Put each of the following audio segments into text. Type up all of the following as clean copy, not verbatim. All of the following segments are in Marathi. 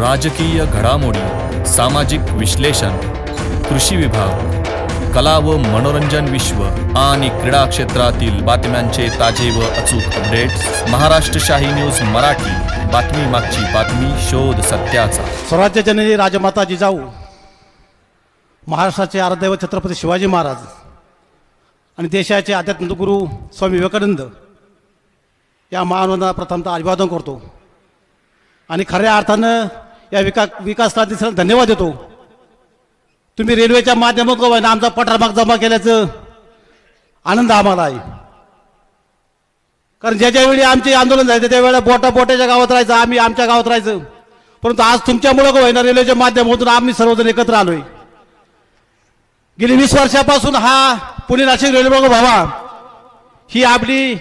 राजकीय घडामोडी, सामाजिक विश्लेषण, कृषी विभाग, कला व मनोरंजन विश्व आणि क्रीडा क्षेत्रातील बातम्यांचे ताजे व अचूक अपडेट्स महाराष्ट्र शाही न्यूज मराठी. बातमी मागची बातमी, शोध सत्याचा. स्वराज्य जननी राजमाता जिजाऊ, महाराष्ट्राचे आराध्यदैवत छत्रपती शिवाजी महाराज आणि देशाचे आध्यात्मिक गुरु स्वामी विवेकानंद या महानुभावांना प्रथमतः अभिवादन करतो आणि खऱ्या अर्थानं या विकास क्रांतीला धन्यवाद देतो. तुम्ही रेल्वेच्या माध्यमातून आमचा पठारभाग जमा केल्याचं आनंद आम्हाला आहे. कारण ज्या वेळी आमचे आंदोलन जायचं त्यावेळेला बोटाच्या गावात राहायचं, आम्ही आमच्या गावात राहायचं. परंतु आज तुमच्यामुळे होईना रेल्वेच्या माध्यमातून आम्ही सर्वजण एकत्र आलोय. गेली 20 वर्षापासून हा पुणे नाशिक रेल्वे मार्ग व्हावा ही आपली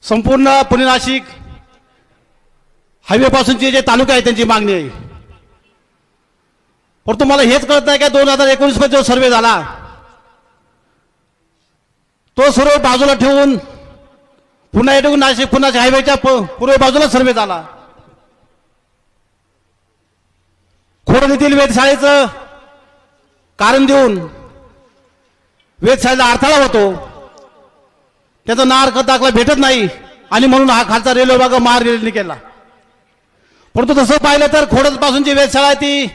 संपूर्ण पुणे नाशिक हायवे पासूनचे जे तालुके आहेत त्यांची मागणी आहे. परंतु मला हेच कळत नाही का 2019 मध्ये जो सर्वे झाला तो सर्वे बाजूला ठेवून पुन्हा येऊन नाशिक पुन्हा हायवेच्या पूर्व बाजूला सर्वे झाला. खोडणीतील वेधशाळेचं कारण देऊन वेधशाळेला अडथळा होतो, त्याचा नार्क दाखला भेटत नाही आणि म्हणून हा खालचा रेल्वे भाग महारेल्वेने केला. परंतु तसं पाहिलं तर खोडद पासूनची वेधशाळा आहे ती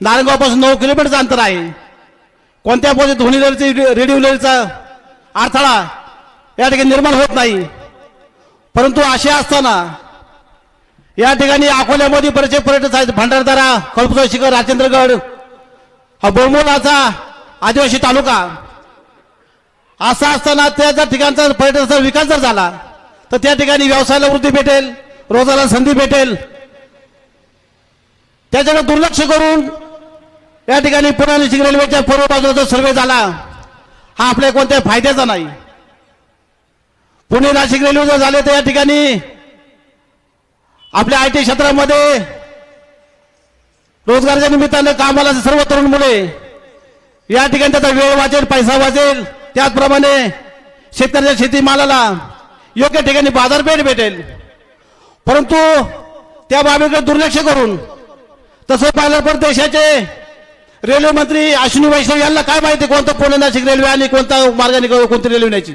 नारायणगावपासून 9 किलोमीटरचं अंतर आहे. कोणत्या पद्धती ध्वनी लहरीची रेडिओ लहरीचा अडथळा या ठिकाणी निर्माण होत नाही. परंतु असे असताना या ठिकाणी अकोल्यामध्ये बरेचसे पर्यटक आहेत. भंडारदरा, कळपुचा शिखर, राजेंद्रगड, हा बोरमोलाचा आदिवासी तालुका असा असताना त्या जर ठिकाणचा पर्यटनाचा विकास जर झाला तर त्या ठिकाणी व्यवसायाला वृद्धी भेटेल, रोजगाराला संधी भेटेल. त्याच्याकडे दुर्लक्ष करून या ठिकाणी पुणे नाशिक रेल्वेच्या पूर्व बाजूचा सर्वे झाला हा आपल्या कोणत्या फायद्याचा नाही. पुणे नाशिक रेल्वे जर झाले तर या ठिकाणी आपल्या IT क्षेत्रामध्ये रोजगाराच्या निमित्तानं कामाला सर्व तरुण मुले या ठिकाणी त्याचा वेळ वाचेल, पैसा वाचेल. त्याचप्रमाणे शेतकऱ्याच्या शेतीमालाला योग्य ठिकाणी बाजारपेठ भेटेल. परंतु त्या बाबीकडे दुर्लक्ष करून तसं पाहिलं पण देशाचे रेल्वे मंत्री अश्विनी वैष्णव यांना काय माहिती कोणतं पुणे नाशिक रेल्वे आणि कोणता मार्गाने कोणती रेल्वे न्यायची.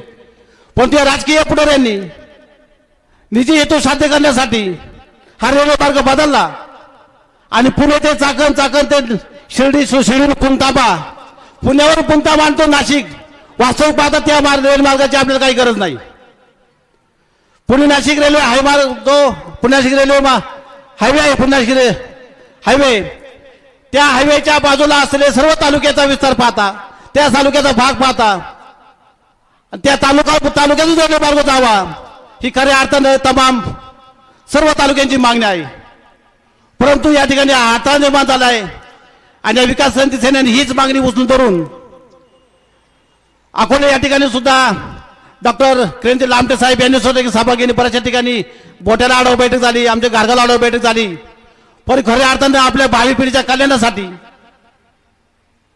पण त्या राजकीय पुढाऱ्यांनी निजी हेतू साध्य करण्यासाठी हा रेल्वे मार्ग बदलला आणि पुणे ते चाकण ते शिर्डी पुणताबा, पुण्यावर पुणताबा आणतो नाशिक. वास्तविक पाहता त्या रेल्वे मार्गाची आपल्याला काही गरज नाही. पुणे नाशिक रेल्वे हायमार्ग तो पुणे नाशिक रेल्वे हायवे आहे. पुणे नाशिक हायवे त्या हायवेच्या बाजूला असलेले सर्व तालुक्याचा विस्तार पाहता, त्या तालुक्याचा भाग पाहता, त्या तालुक्यातून रेल्वे मार्ग जावा ही खऱ्या अर्थाने तमाम सर्व तालुक्यांची मागणी आहे. परंतु या ठिकाणी अडथळा निर्माण झाला आहे आणि या विकास क्रांती सेनेने हीच मागणी उचलून धरून अकोले या ठिकाणी सुद्धा डॉक्टर क्रांती लामटे साहेब यांनी सुद्धा सहभागी बऱ्याचशा ठिकाणी बोट्याला आढावा बैठक झाली, आमच्या गारगाला आढावा बैठक झाली. पण खऱ्या अर्थाने आपल्या भावी पिढीच्या कल्याणासाठी,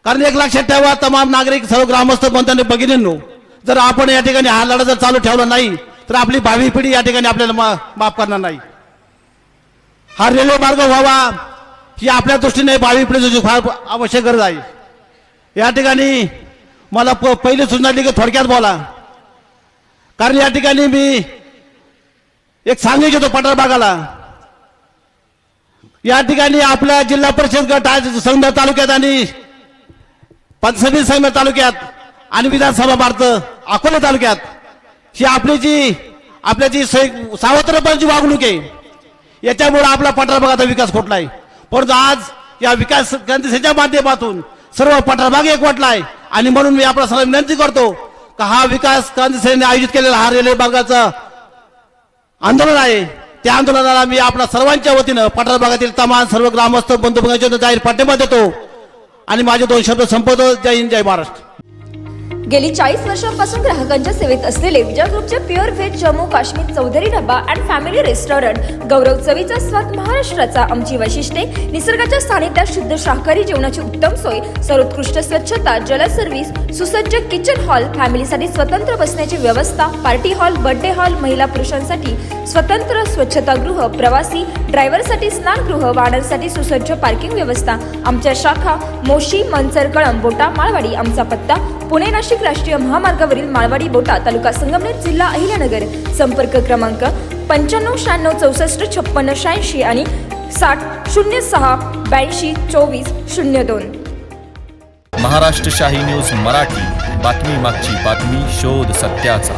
कारण एक लक्षात ठेवा तमाम नागरिक सर्व ग्रामस्थ बंधू भगिनींनो, जर आपण या ठिकाणी हा लढा जर चालू ठेवला नाही तर आपली भावी पिढी या ठिकाणी आपल्याला माफ करणार नाही. हा रेल्वे मार्ग व्हावा ही आपल्या दृष्टीने भावी पिढीची फार आवश्यक गरज आहे. या ठिकाणी मला पहिली सूचना दिली की थोडक्यात बोला, कारण या ठिकाणी मी एक सांगू इच्छितो पठारभागाला. या ठिकाणी आपल्या जिल्हा परिषद गट आज संगमेर तालुक्यात आणि पंचसबी संगमेर तालुक्यात आणि विधानसभा मार्ग अकोले तालुक्यात ही आपल्या जी सावत्रपणाची वागणूक आहे याच्यामुळे आपला पठारभागाचा विकास खोटलाय. परंतु आज या विकास क्रांतीच्या माध्यमातून सर्व पठारभाग एकवटलाय आणि म्हणून मी आपल्या सर्वांना विनंती करतो की हा विकास क्रांती सेनेने आयोजित केलेला हा रेल्वे मार्गाचा आंदोलन आहे, त्या आंदोलनाला मी आपल्या सर्वांच्या वतीनं पठारभागातील तमाम सर्व ग्रामस्थ बंधू जाहीर पाठिंबा देतो आणि माझे 2 शब्द संपवतो. जय हिंद, जय महाराष्ट्र. गेली 40 वर्षांपासून ग्राहकांच्या सेवेत असलेले विजय ग्रुपचे pure veg Jammu Kashmir Chaudhary dhaba and family restaurant गौरव चवीचा स्वाद महाराष्ट्राचा आमची वैशिष्ट्ये निसर्गाच्या सानिध्यात शुद्ध शाकाहारी जेवणाची उत्तम सोय सर्वोत्कृष्ट स्वच्छता जल सर्व्हिस सुसज्ज किचन हॉल फॅमिलीसाठी स्वतंत्र बसण्याची व्यवस्था पार्टी हॉल बर्थडे हॉल महिला पुरुषांसाठी स्वतंत्र स्वच्छतागृह प्रवासी ड्रायव्हरसाठी स्नानगृह वाहनांसाठी सुसज्ज पार्किंग व्यवस्था आमच्या शाखा मोशी मनसर कळंब बोटा माळवाडी आमचा पत्ता पुणे नाशिक राष्ट्रीय महामार्गावरील माळवाडी बोटा तालुका संगमनेर जिल्हा अहिल्यानगर संपर्क क्रमांक 9596645686 आणि 6006822402 महाराष्ट्र शाही न्यूज मराठी बातमी मागची बातमी शोध सत्याचा.